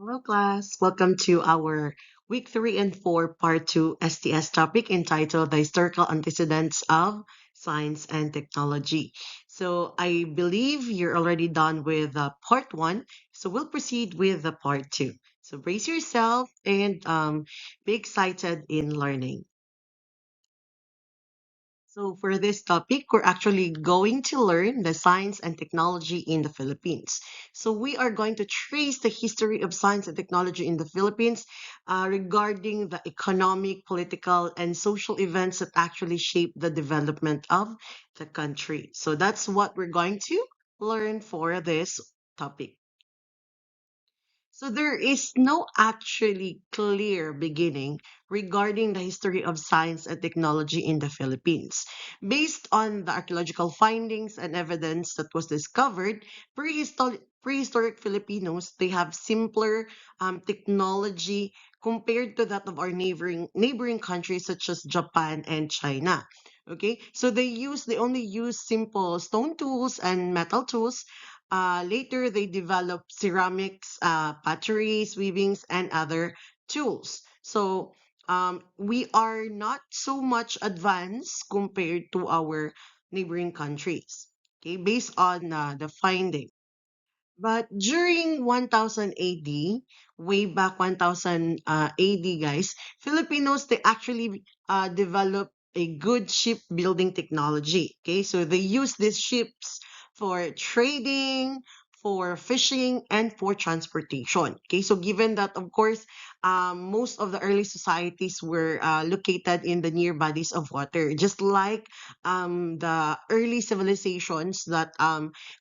Hello, class. Welcome to our week 3 and 4, part 2 STS topic entitled The Historical Antecedents of Science and Technology. So, I believe you're already done with part 1. So, we'll proceed with the part 2. So, brace yourself and be excited in learning. So, for this topic, we're actually going to learn the science and technology in the Philippines. So, we are going to trace the history of science and technology in the Philippines regarding the economic, political, and social events that actually shape the development of the country. So, that's what we're going to learn for this topic. So there is no actually clear beginning regarding the history of science and technology in the Philippines. Based on the archaeological findings and evidence that was discovered, prehistoric Filipinos, they have simpler technology compared to that of our neighboring countries such as Japan and China. Okay, so they only use simple stone tools and metal tools. Later, they developed ceramics, potteries, weavings, and other tools. So we are not so much advanced compared to our neighboring countries. Okay, based on the finding. But during 1000 AD, way back 1000 AD, guys, Filipinos, they actually developed a good shipbuilding technology. Okay, so they use these ships for trading, for fishing, and for transportation. Okay, so given that, of course, most of the early societies were located in the near bodies of water, just like the early civilizations that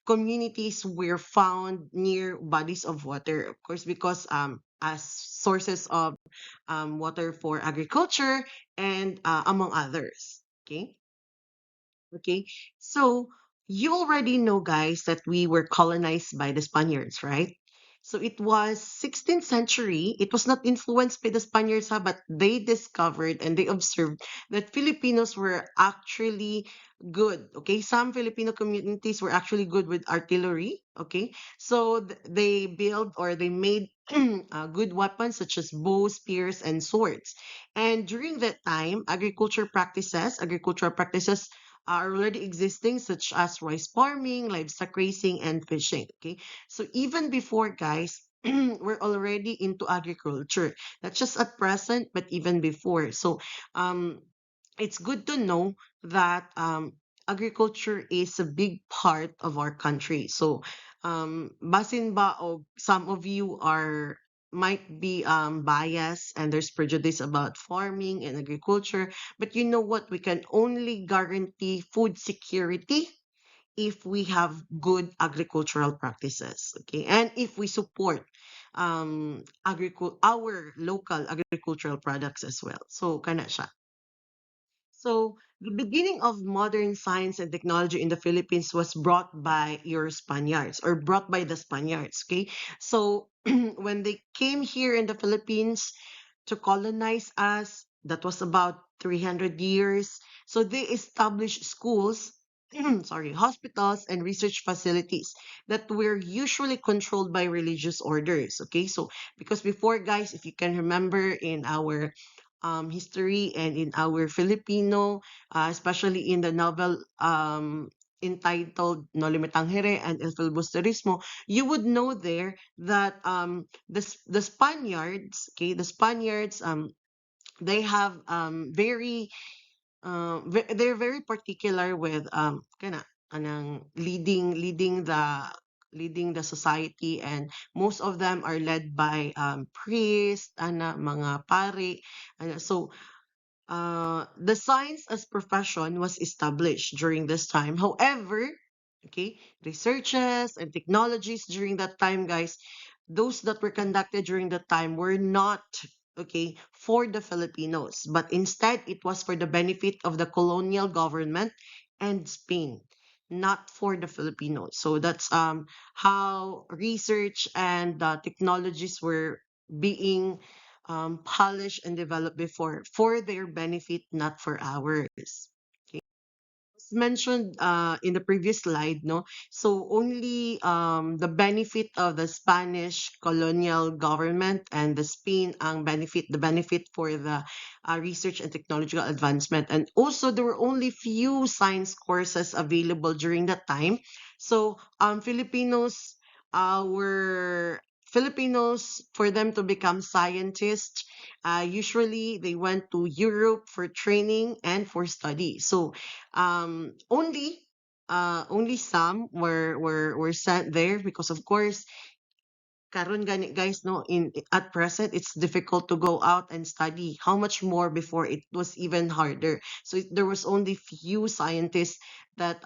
communities were found near bodies of water, of course, because as sources of water for agriculture and among others. Okay. Okay. So you already know, guys, that we were colonized by the Spaniards, right? So it was 16th century. It was not influenced by the Spaniards, but they discovered and they observed that Filipinos were actually good. Okay, some Filipino communities were actually good with artillery. Okay, so they built or they made good weapons such as bows, spears, and swords. And during that time, agricultural practices are already existing, such as rice farming, livestock raising, and fishing. Okay, so even before, guys, we're already into agriculture. Not just at present, but even before. So, it's good to know that agriculture is a big part of our country. So, basin ba o some of you are might be biased and there's prejudice about farming and agriculture, but you know what? We can only guarantee food security if we have good agricultural practices, okay? And if we support our local agricultural products as well. So, kana siya. So, the beginning of modern science and technology in the Philippines was brought by your Spaniards or brought by the Spaniards, okay? So, when they came here in the Philippines to colonize us, that was about 300 years. So, they established schools, sorry, hospitals and research facilities that were usually controlled by religious orders, okay? So, because before, guys, if you can remember in our history and in our Filipino, especially in the novel entitled No Limitang Here and El Filibusterismo, you would know there that the Spaniards, okay, the Spaniards, they have they're very particular with kana anang leading the society, and most of them are led by priests mga pare so the science as profession was established during this time. However, okay, researches and technologies during that time, guys, those that were conducted during that time were not okay for the Filipinos, but instead it was for the benefit of the colonial government and Spain, not for the Filipinos. So that's how research and technologies were being polished and developed before for their benefit, not for ours. Okay. mentioned in the previous slide, no, so only the benefit of the Spanish colonial government and the Spain ang the benefit for the research and technological advancement. And also there were only few science courses available during that time. So were Filipinos, for them to become scientists, usually they went to Europe for training and for study. So only some were sent there because, of course, karon gani guys, no, in at present it's difficult to go out and study. How much more before it was even harder. So there was only few scientists that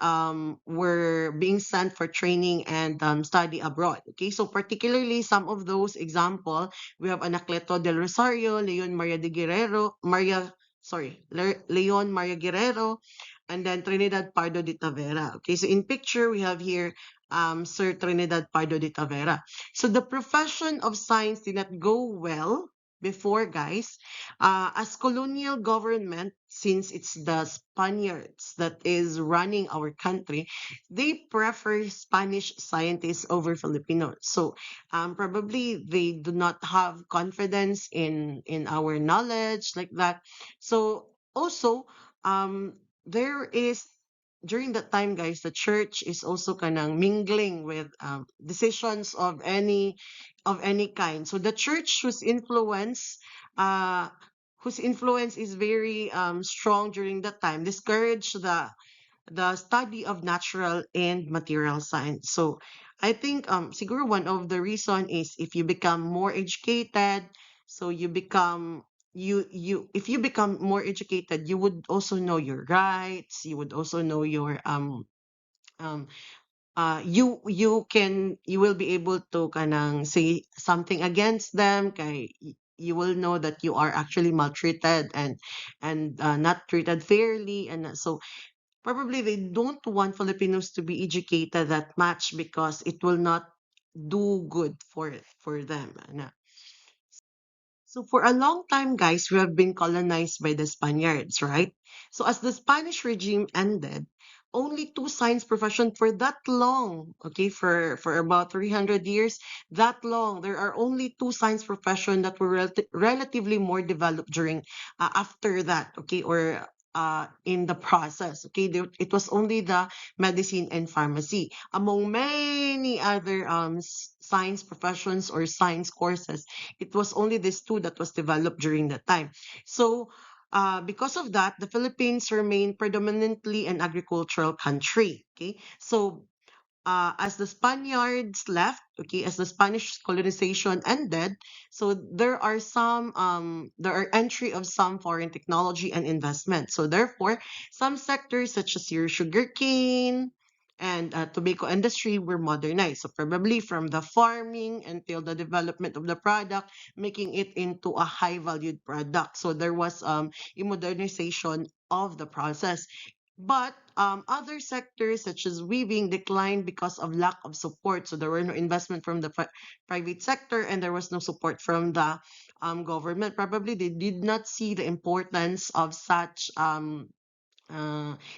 were being sent for training and study abroad. Okay, so particularly some of those example, we have Anacleto del Rosario, Leon Maria Guerrero, and then Trinidad Pardo de Tavera. Okay, so in picture we have here Sir Trinidad Pardo de Tavera. So the profession of science did not go well before, guys. As colonial government, since it's the Spaniards that is running our country, they prefer Spanish scientists over Filipinos. So probably they do not have confidence in our knowledge like that. So also there is during that time, guys, the church is also kanang mingling with decisions of any kind. So the church uh, whose influence is very strong during that time, discouraged the study of natural and material science. So I think siguro one of the reason is if you become more educated, so if you become more educated, you would also know your rights, you would also know your um you will be able to kanang say something against them kay you will know that you are actually maltreated and not treated fairly, and so probably they don't want Filipinos to be educated that much because it will not do good for them. Ano. So for a long time, guys, we have been colonized by the Spaniards, right? So as the Spanish regime ended, only two science profession for that long, okay, for about 300 years, that long, there are only two science profession that were relatively more developed during after that, okay, or in the process, okay. It was only the medicine and pharmacy among many other science professions or science courses. It was only this two that was developed during that time. So, because of that, the Philippines remained predominantly an agricultural country. Okay, so as the Spaniards left, okay, as the Spanish colonization ended, so there are entry of some foreign technology and investment. So therefore, some sectors such as your sugarcane and tobacco industry were modernized. So probably from the farming until the development of the product, making it into a high valued product. So there was a modernization of the process. But other sectors such as weaving declined because of lack of support. So there were no investment from the private sector and there was no support from the government. Probably they did not see the importance of such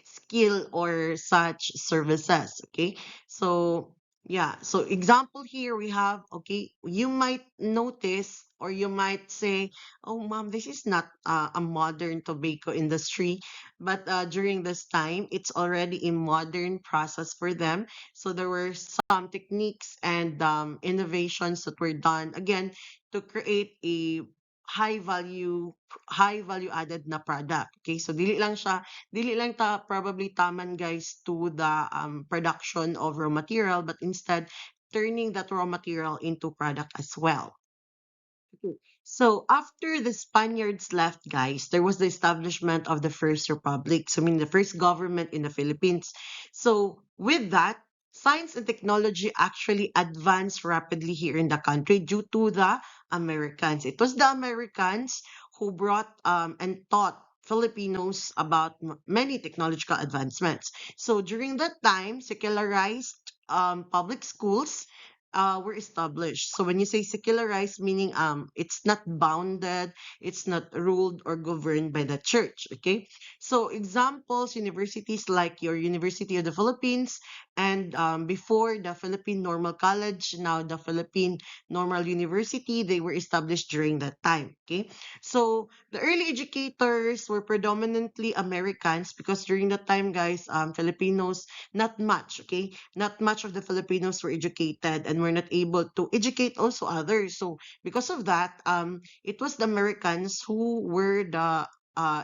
skill or such services. Okay, so yeah, so example here we have, okay, you might notice or you might say, oh mom, this is not a modern tobacco industry, but during this time it's already a modern process for them. So there were some techniques and innovations that were done again to create a high value added na product. Okay, so dili lang ta probably taman, guys, to the production of raw material, but instead turning that raw material into product as well. Okay. So after the Spaniards left, guys, there was the establishment of the first republic. So I mean the first government in the Philippines. So with that, science and technology actually advanced rapidly here in the country due to the Americans. It was the Americans who brought and taught Filipinos about many technological advancements. So during that time, secularized public schools were established. So when you say secularized, meaning it's not bounded, it's not ruled or governed by the church. Okay. So examples, universities like your University of the Philippines, and before the Philippine Normal College, now the Philippine Normal University, they were established during that time. Okay. So the early educators were predominantly Americans because during that time, guys, Filipinos, not much, okay? Not much of the Filipinos were educated and were not able to educate also others. So because of that, it was the Americans who were the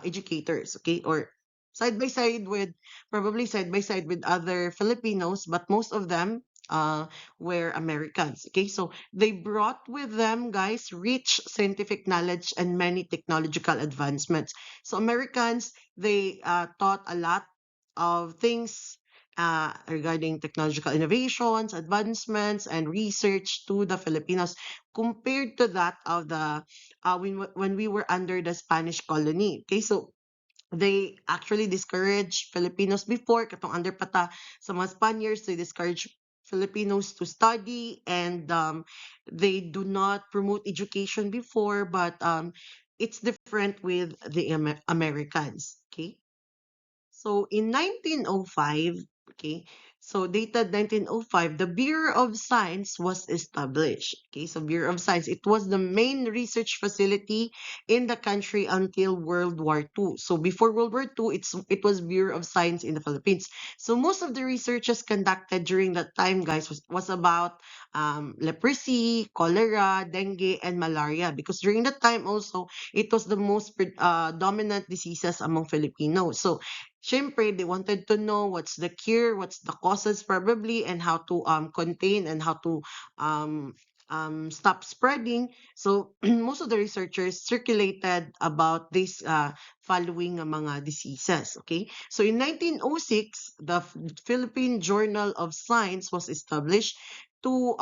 educators, okay? Or side by side with, probably side by side with other Filipinos, but most of them were Americans, okay? So they brought with them, guys, rich scientific knowledge and many technological advancements. So Americans, they taught a lot of things regarding technological innovations, advancements, and research to the Filipinos compared to that of the when we were under the Spanish colony. Okay, so they actually discourage Filipinos before, katong under pata sa mga Spaniards, they discourage Filipinos to study, and they do not promote education before, but it's different with the Americans. Okay. So in 1905, okay, so dated 1905, the Bureau of Science was established. Okay, so Bureau of Science, it was the main research facility in the country until World War II. So before World War II, it was Bureau of Science in the Philippines. So most of the researches conducted during that time, guys, was about leprosy, cholera, dengue, and malaria. Because during that time also, it was the most dominant diseases among Filipinos. So syempre, they wanted to know what's the cure, what's the causes probably, and how to contain and how to um, stop spreading. So most of the researchers circulated about this following nga mga diseases. Okay, so in 1906, the Philippine Journal of Science was established to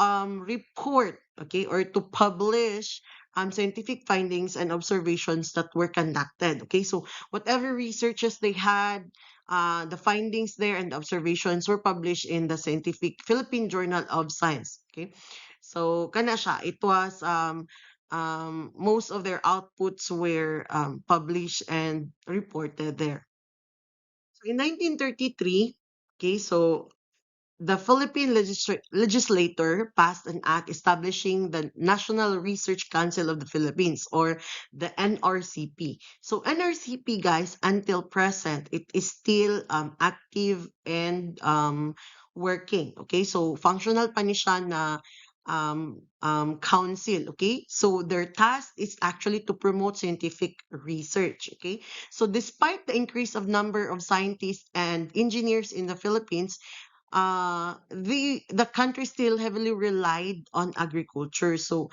report, okay, or to publish scientific findings and observations that were conducted. Okay, so whatever researches they had, the findings there and the observations were published in the Scientific Philippine Journal of Science. Okay, so kana siya. It was most of their outputs were published and reported there. So in 1933, okay, so the Philippine legislator passed an act establishing the National Research Council of the Philippines, or the NRCP. So NRCP, guys, until present, it is still active and working. Okay, so functional pa ni siya na council. Okay, so their task is actually to promote scientific research. Okay, so despite the increase of number of scientists and engineers in the Philippines, the country still heavily relied on agriculture. So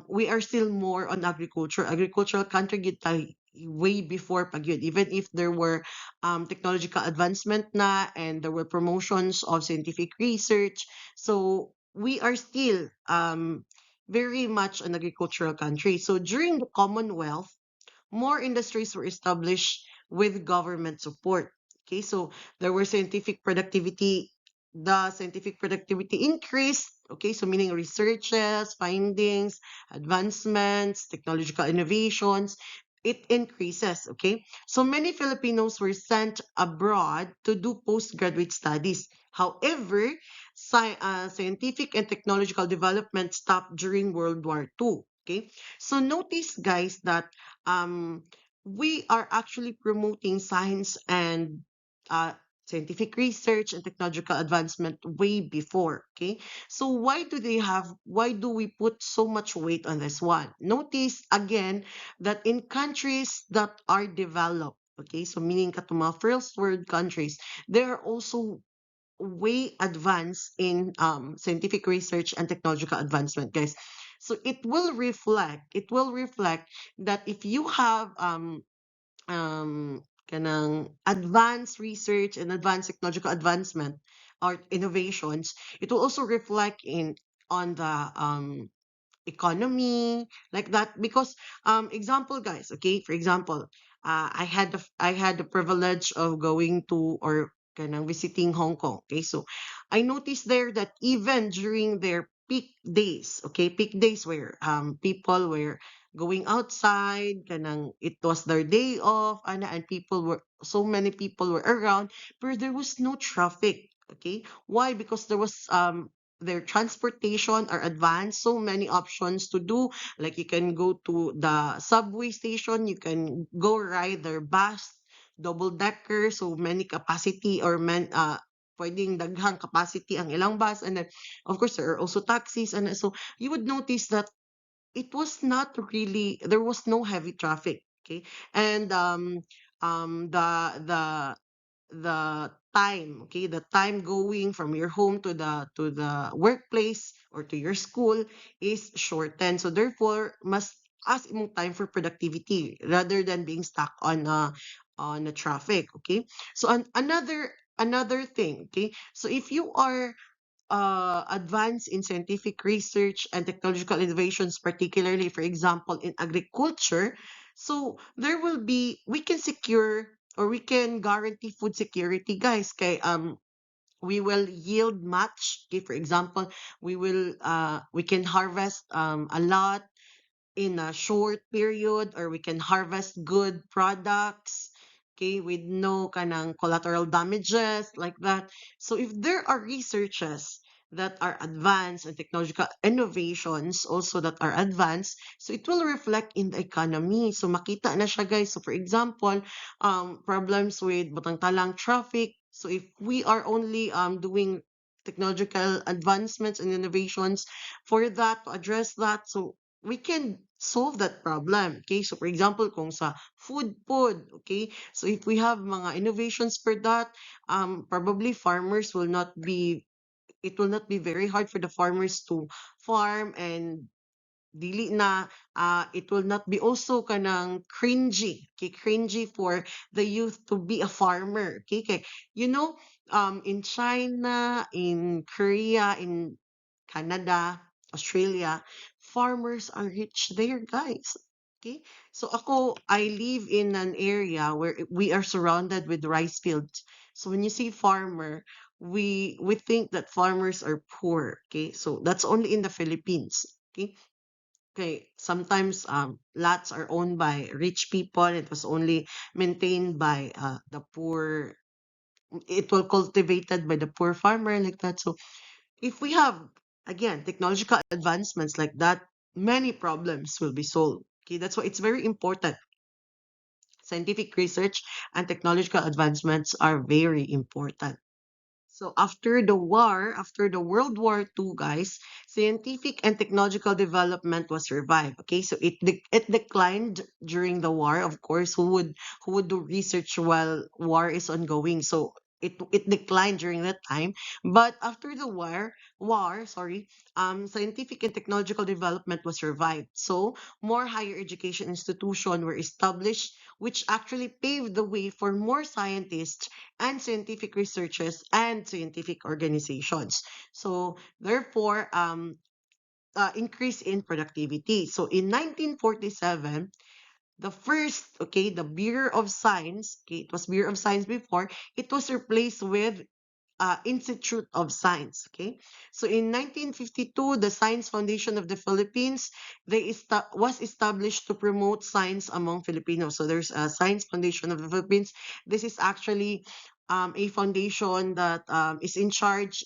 we are still more on agriculture. Agricultural country gid tayo way before pag yun. Even if there were technological advancement na and there were promotions of scientific research. So we are still very much an agricultural country. So during the Commonwealth, more industries were established with government support. Okay, so there were scientific productivity, the scientific productivity increased. Okay, so meaning researches, findings, advancements, technological innovations, it increases. Okay, so many Filipinos were sent abroad to do postgraduate studies. However, scientific and technological development stopped during World War II. Okay, so notice, guys, that um, we are actually promoting science and uh, scientific research and technological advancement way before. Okay, so why do we put so much weight on this one? Notice again that in countries that are developed, okay, so meaning katong mga first world countries, they are also way advanced in scientific research and technological advancement, guys. So it will reflect that if you have kanang advanced research and advanced technological advancement or innovations, it will also reflect in on the economy, like that. Because example, guys, okay, for example, I had the privilege of going to, or kanang visiting Hong Kong. Okay, so I noticed there that even during their peak days, okay? Peak days where people were going outside, kanang it was their day off, and people were so many people were around, where there was no traffic, okay? Why? Because there was their transportation are advanced, so many options to do. Like you can go to the subway station, you can go ride their bus, double decker, so many capacity or pwedeng daghang capacity ang ilang bus, and then of course there are also taxis, and so you would notice that it was not really, there was no heavy traffic, okay? And the time, okay, the time going from your home to the workplace or to your school is shortened, so therefore must as imong time for productivity rather than being stuck on the traffic, okay? So another thing, okay, so if you are advance in scientific research and technological innovations, particularly, for example, in agriculture. So there will be, we can secure or we can guarantee food security, guys. Okay, we will yield much. Okay, for example, we can harvest a lot in a short period, or we can harvest good products, okay, with no kanang collateral damages like that. So if there are researches that are advanced and technological innovations also that are advanced, so it will reflect in the economy. So makita na siya, guys. So for example, problems with butang talang traffic. So if we are only doing technological advancements and innovations for that, to address that, so we can solve that problem. Okay, so for example, kung sa food, okay, so if we have mga innovations for that, probably farmers will not be, it will not be very hard for the farmers to farm, and dili na it will not be also kanang cringy, okay, cringy for the youth to be a farmer, okay, okay. You know, in China, in Korea, in Canada, Australia, farmers are rich there, guys. Okay? So ako, I live in an area where we are surrounded with rice fields. So when you see farmer, we think that farmers are poor. Okay? So that's only in the Philippines. Okay? Okay. Sometimes lots are owned by rich people. It was only maintained by the poor. It was cultivated by the poor farmer like that. So if we have, again, technological advancements like that, many problems will be solved. Okay, that's why it's very important. Scientific research and technological advancements are very important. So after the war, after the World War II, guys, scientific and technological development was revived. Okay, so it declined during the war. Of course, who would do research while war is ongoing? So it declined during that time. But after the sorry, scientific and technological development was revived. So more higher education institutions were established, which actually paved the way for more scientists and scientific researchers and scientific organizations. So therefore, increase in productivity. So in 1947, the first, okay, the Bureau of Science, okay, it was Bureau of Science before, it was replaced with Institute of Science. Okay, so in 1952, the Science Foundation of the Philippines was established to promote science among Filipinos. So there's a Science Foundation of the Philippines. This is actually a foundation that is in charge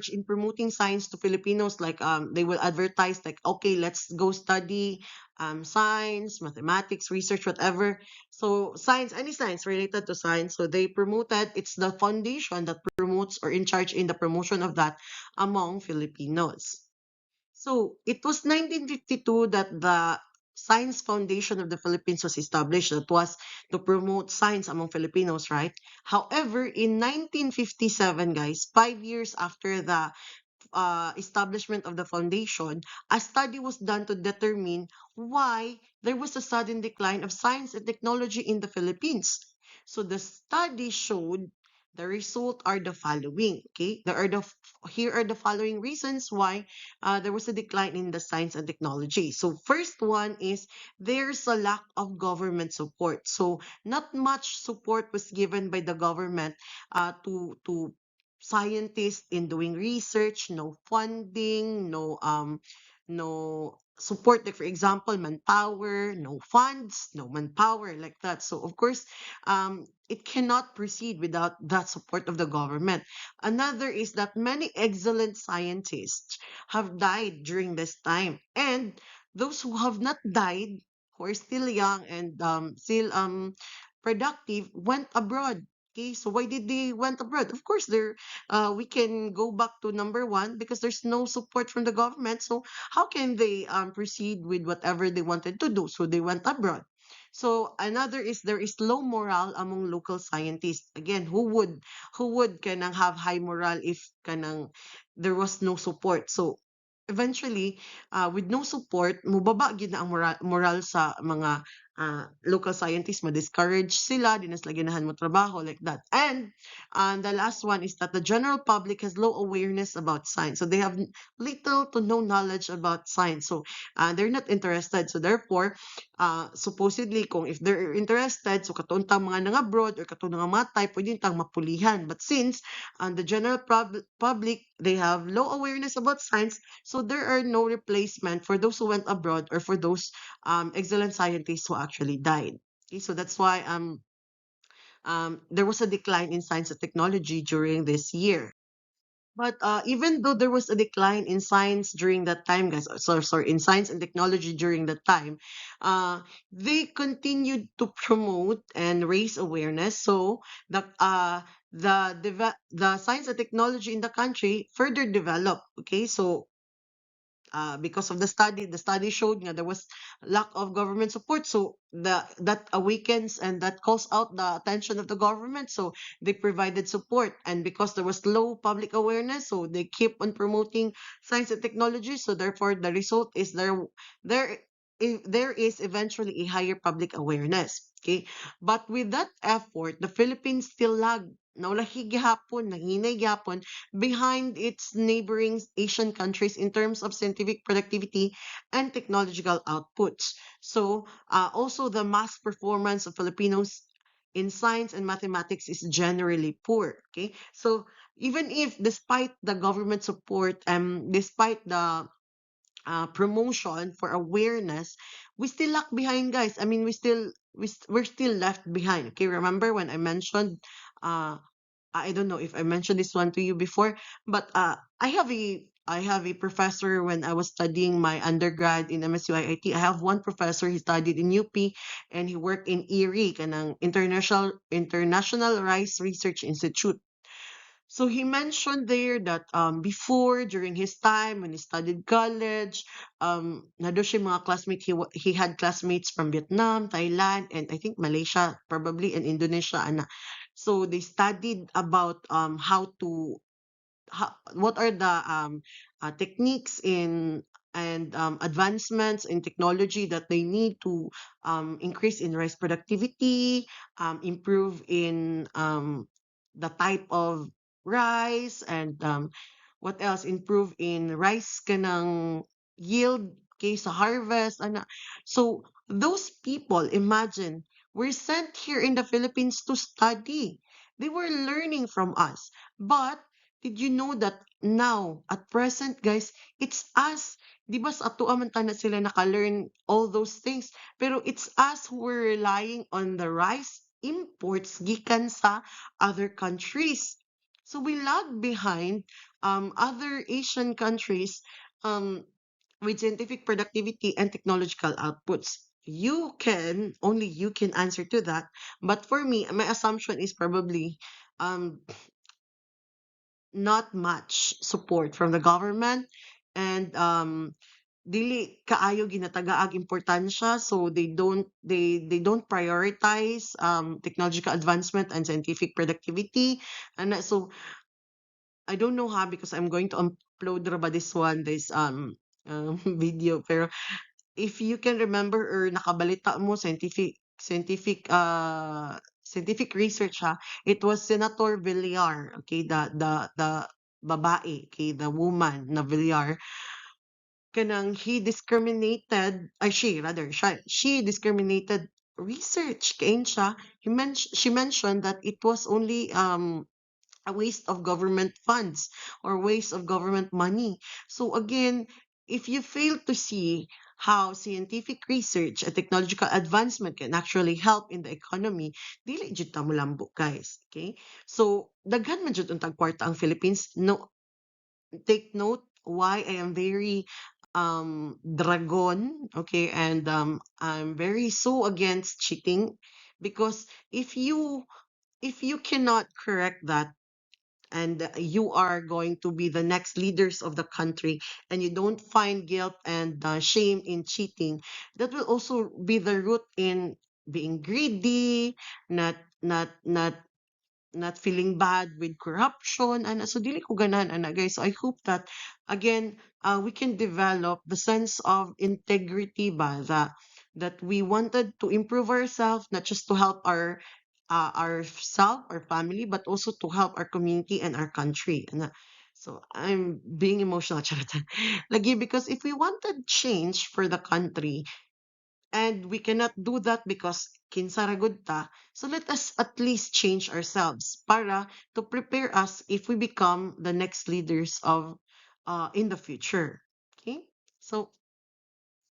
in promoting science to Filipinos. Like they will advertise like, okay, let's go study science, mathematics, research, whatever. So science, any science related to science. So they promoted. It's the foundation that promotes or in charge in the promotion of that among Filipinos. So it was 1952 that the Science Foundation of the Philippines was established. That was to promote science among Filipinos, right? However, in 1957, guys, 5 years after the establishment of the foundation, a study was done to determine why there was a sudden decline of science and technology in the Philippines. So the study showed the result are the following. Okay, here are the following reasons why there was a decline in the science and technology. So first one is there's a lack of government support. So not much support was given by the government to scientists in doing research, no funding, no support. Like for example, manpower, no funds, no manpower, like that. So of course, it cannot proceed without that support of the government. Another is that many excellent scientists have died during this time, and those who have not died, who are still young and still productive, went abroad. Okay, so why did they went abroad? Of course, we can go back to number one because there's no support from the government. So how can they proceed with whatever they wanted to do? So they went abroad. So another is there is low morale among local scientists. Again, who would kanang have high morale if kanang there was no support? So eventually, with no support, mubaba gyud na ang moral sa mga local scientists, ma-discourage sila, di na sila ganahan mo trabaho, like that. And the last one is that the general public has low awareness about science. So they have little to no knowledge about science. So they're not interested. So therefore, supposedly, kung if they're interested, so katuntang mga nang-abroad or katuntang mga matay, pwede tang mapulihan. But since the general public, they have low awareness about science, so there are no replacement for those who went abroad or for those excellent scientists who actually died. Okay, so that's why there was a decline in science and technology during this year. But even though there was a decline in science during that time, guys, sorry, in science and technology during that time, uh, they continued to promote and raise awareness. So the science and technology in the country further developed. Okay, so because of the study showed nga there was lack of government support, so that awakens and that calls out the attention of the government, so they provided support. And because there was low public awareness, so they keep on promoting science and technology, so therefore the result is there there is eventually a higher public awareness. Okay, but with that effort, the Philippines still lag, naulahi gihapon, nanginay gihapon behind its neighboring Asian countries in terms of scientific productivity and technological outputs. So, also the mass performance of Filipinos in science and mathematics is generally poor. Okay, so even if despite the government support and despite the promotion for awareness, we still lag behind, guys. I mean, we're still left behind. Okay, remember when I mentioned uh I don't know if I mentioned this one to you before, but I have a professor when I was studying my undergrad in MSU-IIT. I have one professor, he studied in UP and he worked in IRI, kanang International Rice Research Institute. So he mentioned there that before, during his time when he studied college, nado siya mga classmates. He had classmates from Vietnam, Thailand, and I think Malaysia, probably, and Indonesia. So they studied about what are the techniques in and advancements in technology that they need to increase in rice productivity, improve in the type of rice, and what else? Improve in rice kanang yield, okay, sa harvest. So those people, imagine, were sent here in the Philippines to study. They were learning from us. But did you know that now, at present, guys, it's us. Di ba sa ato man na sila naka-learn all those things. Pero it's us who were relying on the rice imports gikan sa other countries. So we lag behind other Asian countries with scientific productivity and technological outputs. Only you can answer to that. But for me, my assumption is probably um, not much support from the government, and dili kaayo ginatagaag importansya, so they don't prioritize technological advancement and scientific productivity. And so I don't know how, because I'm going to upload ra ba this video. Pero if you can remember or nakabalita mo, scientific research, ha, it was Senator Villar, okay, the babae, okay, the woman na Villar, kanang he discriminated, ay she discriminated research kain siya. She mentioned that it was only a waste of government funds or waste of government money. So again, if you fail to see how scientific research and technological advancement can actually help in the economy, dili jud ta mo lambo, guys. Okay? So, daghan man jud untang kwarta ang Philippines. No, take note why I am very dragon, okay, and I'm very so against cheating, because if you cannot correct that, and you are going to be the next leaders of the country, and you don't find guilt and shame in cheating, that will also be the root in being greedy, not not feeling bad with corruption, and so dili ko ganan ana, guys. So I hope that again, we can develop the sense of integrity ba, that we wanted to improve ourselves, not just to help our family, but also to help our community and our country. And so I'm being emotional, charot. Lagi, because if we wanted change for the country, and we cannot do that because kinsa ra gud ta, so let us at least change ourselves para to prepare us if we become the next leaders of in the future. Okay? So,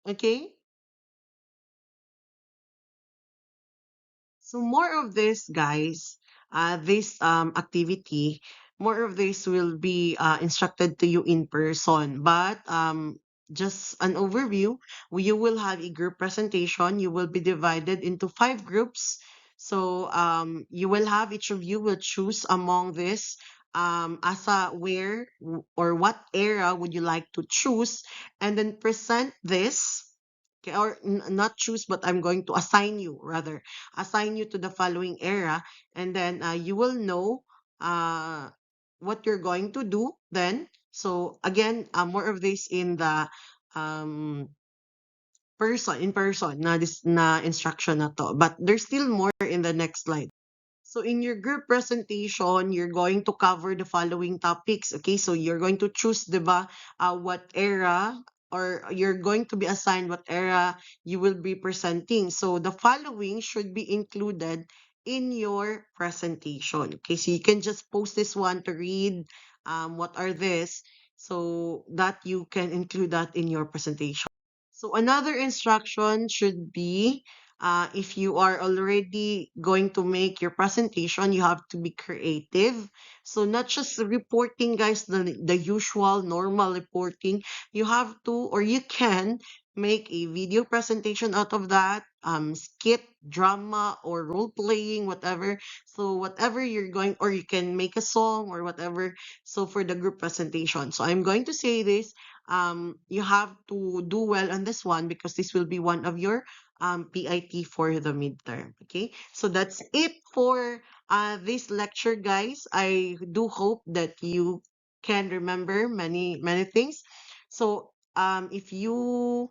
okay? So more of this, guys, this activity, more of this will be instructed to you in person. But just an overview, you will have a group presentation. You will be divided into 5 groups. So you will have, each of you will choose among this, asa where or what era would you like to choose, and then present this. Okay, or not choose, but I'm going to assign you, rather assign you to the following era, and then you will know uh, what you're going to do then. So again, more of this in the um, in person na this na instruction na to, but there's still more in the next slide. So in your group presentation, you're going to cover the following topics. Okay, so you're going to choose, diba, what era, or you're going to be assigned what era you will be presenting. So the following should be included in your presentation. Okay, so you can just post this one to read what are this, so that you can include that in your presentation. So another instruction should be, if you are already going to make your presentation, you have to be creative. So not just reporting, guys, the usual normal reporting. You have to, or you can make a video presentation out of that, skit, drama, or role playing, whatever. So whatever you're going, or you can make a song or whatever. So for the group presentation. So I'm going to say this, you have to do well on this one, because this will be one of your PIT for the midterm. Okay, so that's it for this lecture, guys. I do hope that you can remember many things. So if you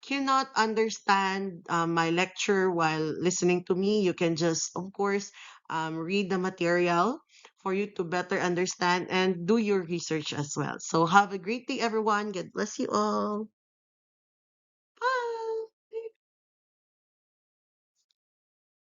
cannot understand my lecture while listening to me, you can just, of course, read the material for you to better understand and do your research as well. So have a great day, everyone. God bless you all.